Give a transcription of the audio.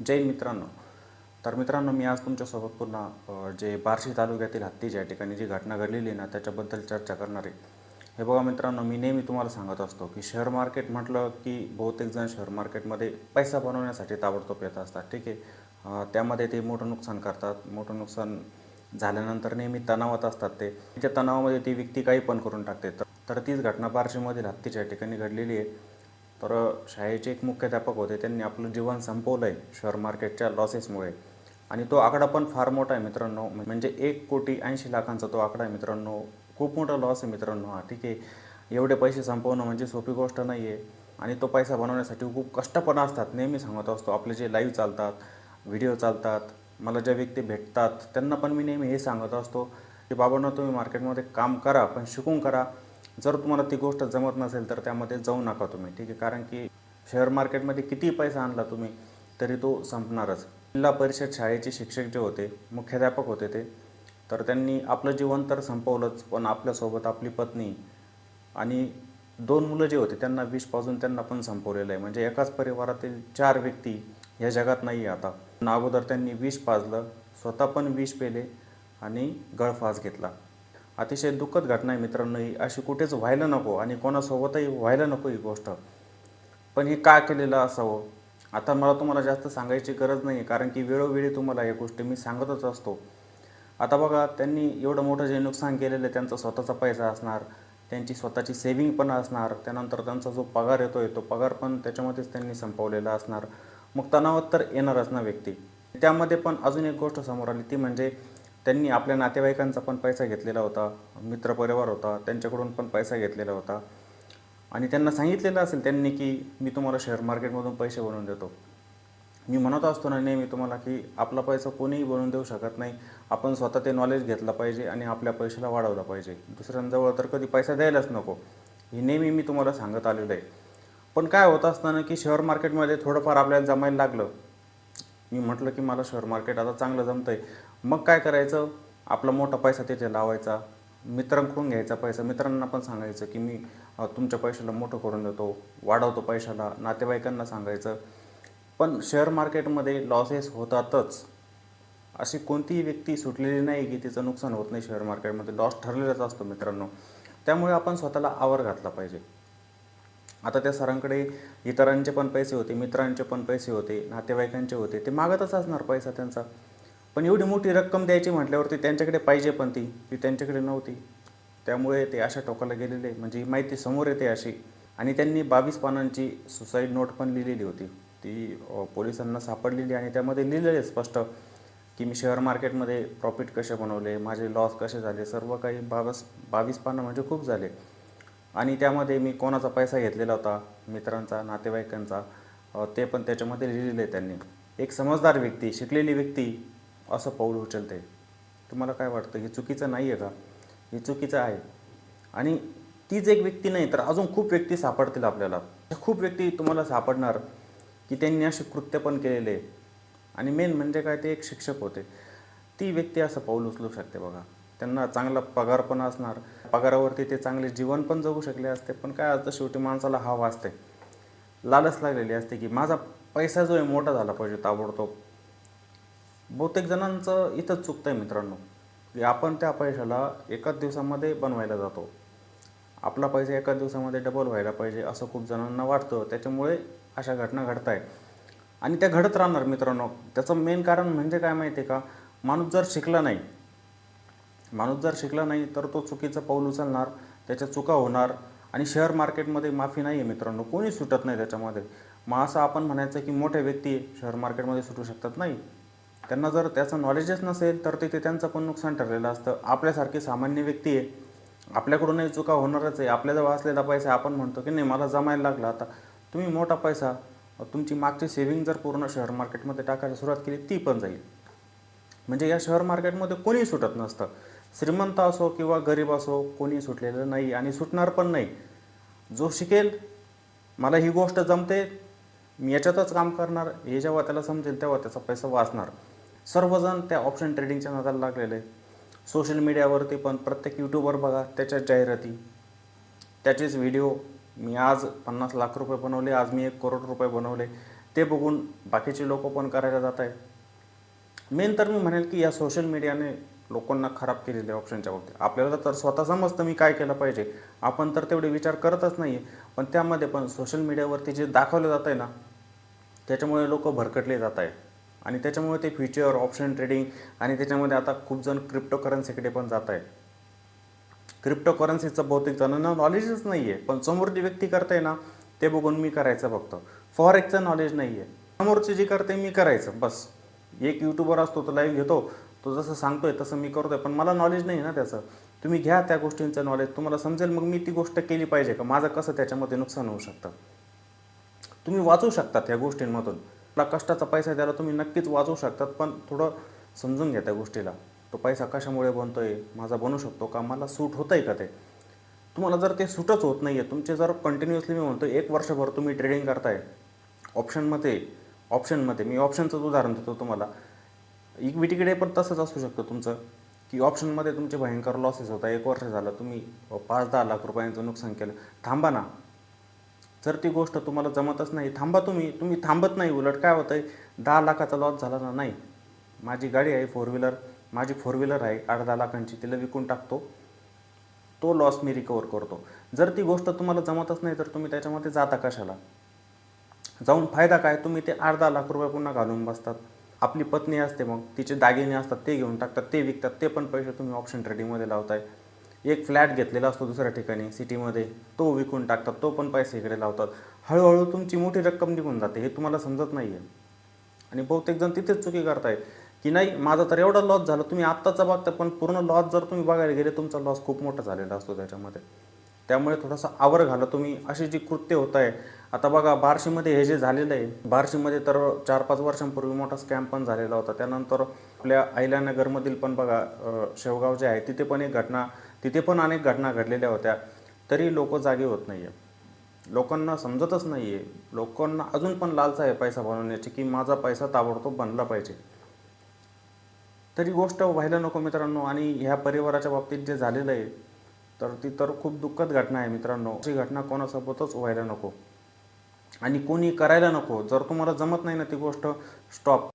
जय मित्रांनो. तर मित्रांनो, मी आज तुमच्यासोबत पुन्हा जे बार्शी तालुक्यातील हत्ती ज्या ठिकाणी जी घटना घडलेली आहे ना, त्याच्याबद्दल चर्चा करणार आहे. हे बघा मित्रांनो, मी नेहमी तुम्हाला सांगत असतो की शेअर मार्केट म्हटलं की बहुतेक जण शेअर मार्केटमध्ये पैसा बनवण्यासाठी ताबडतोब येत असतात. ठीक आहे. त्यामध्ये ते मोठं नुकसान करतात. मोठं नुकसान झाल्यानंतर नेहमी तणावात असतात ते. त्या तणावामध्ये ती व्यक्ती काही पण करून टाकते. तर तीच घटना बार्शीमधील हत्तीच्या ठिकाणी घडलेली आहे. तर शाळेचे एक मुख्याध्यापक होते, त्यांनी आपलं जीवन संपवलं आहे शेअर मार्केटच्या लॉसेसमुळे. आणि तो आकडा पण फार मोठा आहे मित्रांनो. म्हणजे 1,80,00,000 तो आकडा आहे मित्रांनो. खूप मोठा लॉस आहे मित्रांनो हा. ठीक आहे. एवढे पैसे संपवणं म्हणजे सोपी गोष्ट नाही आहे. आणि तो पैसा बनवण्यासाठी खूप कष्ट पण असतात. नेहमी सांगत असतो, आपले जे लाईव्ह चालतात, व्हिडिओ चालतात, मला ज्या व्यक्ती भेटतात त्यांना पण मी नेहमी हे सांगत असतो की बाबांनो, तुम्ही मार्केटमध्ये काम करा, पण शिकून करा. जर तुम्हाला ती गोष्ट जमत नसेल तर त्यामध्ये जाऊ नका तुम्ही. ठीक आहे. कारण की शेअर मार्केटमध्ये कितीही पैसा आणला तुम्ही तरी तो संपणारच. जिल्हा परिषद शाळेचे शिक्षक जे होते, मुख्याध्यापक होते ते, तर त्यांनी आपलं जीवन तर संपवलंच, पण आपल्यासोबत आपली पत्नी आणि 2 मुलं जे होते त्यांना विष पाजून त्यांना पण संपवलेलं आहे. म्हणजे एकाच परिवारातील 4 व्यक्ती या जगात नाही आहे आता. अगोदर त्यांनी विष पाजलं, स्वतः पण विष पेले आणि गळफास घेतला. अतिशय दुःखद घटना आहे मित्रांनो ही. अशी कुठेच व्हायला नको आणि कोणासोबतही व्हायला नको ही गोष्ट. पण हे का केलेलं असावं? आता मला तुम्हाला जास्त सांगायची गरज नाही आहे, कारण की वेळोवेळी तुम्हाला या गोष्टी मी सांगतच असतो. आता बघा, त्यांनी एवढं मोठं जे नुकसान केलेलं आहे, त्यांचा स्वतःचा पैसा असणार, त्यांची स्वतःची सेविंग पण असणार, त्यानंतर त्यांचा जो पगार येतो तो पगार पण त्याच्यामध्येच त्यांनी संपवलेला असणार. मग तणावात तर येणारच ना व्यक्ती. त्यामध्ये पण अजून एक गोष्ट समोर आली, ती म्हणजे त्यांनी आपल्या नातेवाईकांचा पण पैसा घेतलेला होता, मित्रपरिवार होता, त्यांच्याकडून पण पैसा घेतलेला होता. आणि त्यांना सांगितलेलं असेल त्यांनी की मी तुम्हाला शेअर मार्केटमधून पैसे बनवून देतो. मी म्हणत असतो ना नेहमी तुम्हाला की आपला पैसा कोणीही बनवून देऊ शकत नाही. आपण स्वतः ते नॉलेज घेतलं पाहिजे आणि आपल्या पैशाला वाढवलं पाहिजे. दुसऱ्यांजवळ तर कधी पैसा द्यायलाच नको. हे नेहमी मी तुम्हाला सांगत आलेलं आहे. पण काय होत असताना की शेअर मार्केटमध्ये थोडंफार आपल्याला जमायला लागलं. मी म्हटलं की मला शेअर मार्केट आता चांगलं जमतं आहे. मग काय करायचं, आपला मोठा पैसा तिथे लावायचा, मित्रांकडून घ्यायचा पैसा, मित्रांना पण सांगायचं की मी तुमच्या पैशाला मोठं करून देतो, वाढवतो पैशाला, नातेवाईकांना सांगायचं. पण शेअर मार्केटमध्ये लॉसेस होतातच. अशी कोणतीही व्यक्ती सुटलेली नाही की तिचं नुकसान होत नाही. शेअर मार्केटमध्ये लॉस ठरलेलाच असतो मित्रांनो. त्यामुळे आपण स्वतःला आवर घातला पाहिजे. आता त्या सरांकडे इतरांचे पण पैसे होते, मित्रांचे पण पैसे होते, नातेवाईकांचे होते. ते मागतच असणार पैसा त्यांचा. पण एवढी मोठी रक्कम द्यायची म्हटल्यावरती त्यांच्याकडे पाहिजे, पण ती त्यांच्याकडे नव्हती. त्यामुळे ते अशा टोकाला गेलेले. म्हणजे ही माहिती समोर येते अशी. आणि त्यांनी 22 पानांची सुसाईड नोट पण लिहिलेली होती. ती पोलिसांना सापडलेली आणि त्यामध्ये लिहिलेलं आहे स्पष्ट की मी शेअर मार्केटमध्ये प्रॉफिट कसे बनवले, माझे लॉस कसे झाले, सर्व काही 22 पानं म्हणजे खूप झाले. आणि त्यामध्ये मी कोणाचा पैसा घेतलेला होता, मित्रांचा, नातेवाईकांचा, ते पण त्याच्यामध्ये लिहिलेलं आहे त्यांनी. एक समजदार व्यक्ती, शिकलेली व्यक्ती असं पाऊल उचलते. तुम्हाला काय वाटतं, हे चुकीचं नाही आहे का? हे चुकीचं आहे. आणि तीच एक व्यक्ती नाही तर अजून खूप व्यक्ती सापडतील आपल्याला. खूप व्यक्ती तुम्हाला सापडणार की त्यांनी असे कृत्य पण केलेले. आणि मेन म्हणजे काय, ते एक शिक्षक होते. ती व्यक्ती असं पाऊल उचलू शकते बघा. त्यांना चांगला पगार पण असणार, पगारावरती ते चांगले जीवन पण जगू शकले असते. पण काय असतं, शेवटी माणसाला हवा असते, लालच लागलेली असते की माझा पैसा जो आहे मोठा झाला पाहिजे ताबडतोब. बहुतेक जणांचं इथंच चुकतं आहे मित्रांनो, की आपण त्या पैशाला एकाच दिवसामध्ये बनवायला जातो. आपला पैसा एकाच दिवसामध्ये डबल व्हायला पाहिजे असं खूप जणांना वाटतं. त्याच्यामुळे अशा घटना घडत आहेत आणि त्या घडत राहणार मित्रांनो. त्याचं मेन कारण म्हणजे काय माहिती आहे का, माणूस जर शिकला नाही तर तो चुकीचं पाऊल उचलणार, त्याच्या चुका होणार. आणि शेअर मार्केटमध्ये माफी नाही आहे मित्रांनो, कोणी सुटत नाही त्याच्यामध्ये. मग असं आपण म्हणायचं की मोठ्या व्यक्ती शेअर मार्केटमध्ये सुटू शकतात, नाही. त्यांना जर त्याचं नॉलेजच नसेल तर तिथे त्यांचं पण नुकसान ठरलेलं असतं. आपल्यासारखी सामान्य व्यक्ती आहे, आपल्याकडूनही चुका होणारच आहे. आपल्याजवळ असलेला पैसा आपण म्हणतो की नाही मला जमायला लागला. आता तुम्ही मोठा पैसा, तुमची मागची सेव्हिंग जर पूर्ण शेअर मार्केटमध्ये टाकायला सुरुवात केली, ती पण जाईल. म्हणजे या शेअर मार्केटमध्ये कोणीही सुटत नसतं. श्रीमंत असो किंवा गरीब असो, कोणी सुटलेलं नाही आणि सुटणार पण नाही. जो शिकेल, मला ही गोष्ट जमते, मी याच्यातच काम करणार, हे जेव्हा त्याला समजेल तेव्हा त्याचा पैसा वाचणार. सर्वजण त्या ऑप्शन ट्रेडिंगच्या नादाला लागलेले. सोशल मीडियावरती पण प्रत्येक यूट्यूबर बघा, त्याच्याच जाहिराती, त्याचेच व्हिडिओ. मी आज 50 लाख रुपये बनवले, आज मी 1 करोड रुपये बनवले. ते बघून बाकीचे लोक पण करायला जात आहे. मेन तर मी म्हणेल की या सोशल मीडियाने लोकांना खराब केलेले ऑप्शनच्या बाबतीत. आपल्याला तर स्वतः समजतं मी काय केलं पाहिजे, आपण तर तेवढे विचार करतच नाही आहे. पण त्यामध्ये पण सोशल मीडियावरती जे दाखवलं जात आहे ना, त्याच्यामुळे लोक भरकटले जात आहे. आणि त्याच्यामुळे ते फ्युचर ऑप्शन ट्रेडिंग आणि त्याच्यामध्ये आता खूप जण क्रिप्टोकरन्सीकडे पण जात आहे. क्रिप्टोकरन्सीचं बहुतेक जणांना नॉलेजच नाही आहे, पण समोर जी व्यक्ती करते ना ते बघून मी करायचं फक्त. फॉरेक्सचं नॉलेज नाही आहे, समोरची जी करते मी करायचं बस. एक यूट्यूबर असतो तो लाईव्ह घेतो, तो जसं सांगतोय तसं मी करतोय, पण मला नॉलेज नाही ना त्याचं. तुम्ही घ्या त्या गोष्टींचं नॉलेज, तुम्हाला समजेल मग मी ती गोष्ट केली पाहिजे का, माझं कसं त्याच्यामध्ये नुकसान होऊ शकतं. तुम्ही वाचू शकतात या गोष्टींमधून. आपला कष्टाचा पैसा द्यायला तुम्ही नक्कीच वाचू शकतात, पण थोडं समजून घ्या त्या गोष्टीला. तो पैसा कशामुळे बनतोय, माझा बनू शकतो का, मला सूट होतं आहे का ते. तुम्हाला जर ते सूटच होत नाही आहे, तुमचे जर कंटिन्युअसली मी म्हणतो 1 वर्षभर तुम्ही ट्रेडिंग करताय ऑप्शनमध्ये मी ऑप्शनचंच उदाहरण देतो तुम्हाला. इक्विटीकडे पण तसंच असू शकतं तुमचं, की ऑप्शनमध्ये तुमचे भयंकर लॉसेस होता. 1 वर्ष झालं तुम्ही 5-10 लाख रुपयांचं नुकसान केलं. थांबा ना. जर ती गोष्ट तुम्हाला जमतच नाही, थांबा. तुम्ही थांबत नाही. उलट काय होतं आहे, 10 लाखाचा लॉस झाला ना, नाही माझी गाडी आहे माझी फोर व्हीलर आहे 8-10 लाखांची, तिला विकून टाकतो, तो लॉस मी रिकवर करतो. जर ती गोष्ट तुम्हाला जमतच नाही तर तुम्ही त्याच्यामध्ये जाता कशाला. जाऊन फायदा काय, तुम्ही ते 8-10 लाख रुपये पुन्हा घालून बसतात. आपली पत्नी असते, मग तिचे दागिने असतात ते घेऊन टाकतात, ते विकतात, ते पण पैसे तुम्ही ऑप्शन ट्रेडिंगमध्ये लावताय. एक फ्लॅट घेतलेला असतो दुसऱ्या ठिकाणी सिटीमध्ये, तो विकून टाकतात, तो पण पैसे इकडे लावतात. हळूहळू तुमची मोठी रक्कम निघून जाते, हे तुम्हाला समजत नाही आहे. आणि बहुतेक जण तिथेच चुकी करताय की नाही माझा तर एवढा लॉस झाला. तुम्ही आत्ताचा बघता, पण पूर्ण लॉस जर तुम्ही बघायला गेले तुमचा लॉस खूप मोठा झालेला असतो त्याच्यामध्ये. त्यामुळे थोडासा आवर घाला तुम्ही. अशी जी कृत्य होत आहे आता बघा, बार्शीमध्ये हे जे झालेलं आहे, बार्शीमध्ये तर 4-5 वर्षांपूर्वी मोठा स्कॅम पण झालेला होता. त्यानंतर आपल्या अहिल्यानगरमधील पण बघा, शेवगाव जे आहे तिथे पण अनेक घटना घडलेल्या होत्या. तरी लोक जागे होत नाही आहे. लोकांना समजतच नाही आहे. लोकांना अजून पण लालसा आहे पैसा बनवण्याची, की माझा पैसा ताबडतोब बनला पाहिजे. तरी गोष्ट व्हायला नको मित्रांनो. आणि ह्या परिवाराच्या बाबतीत जे झालेलं आहे, तर ती तर खूप दुःखद घटना आहे मित्रांनो. अशी घटना कोणासोबतच व्हायला नको आणि कोणी करायला नको. जर तुम्हाला जमत नाही ना ती गोष्ट, स्टॉप.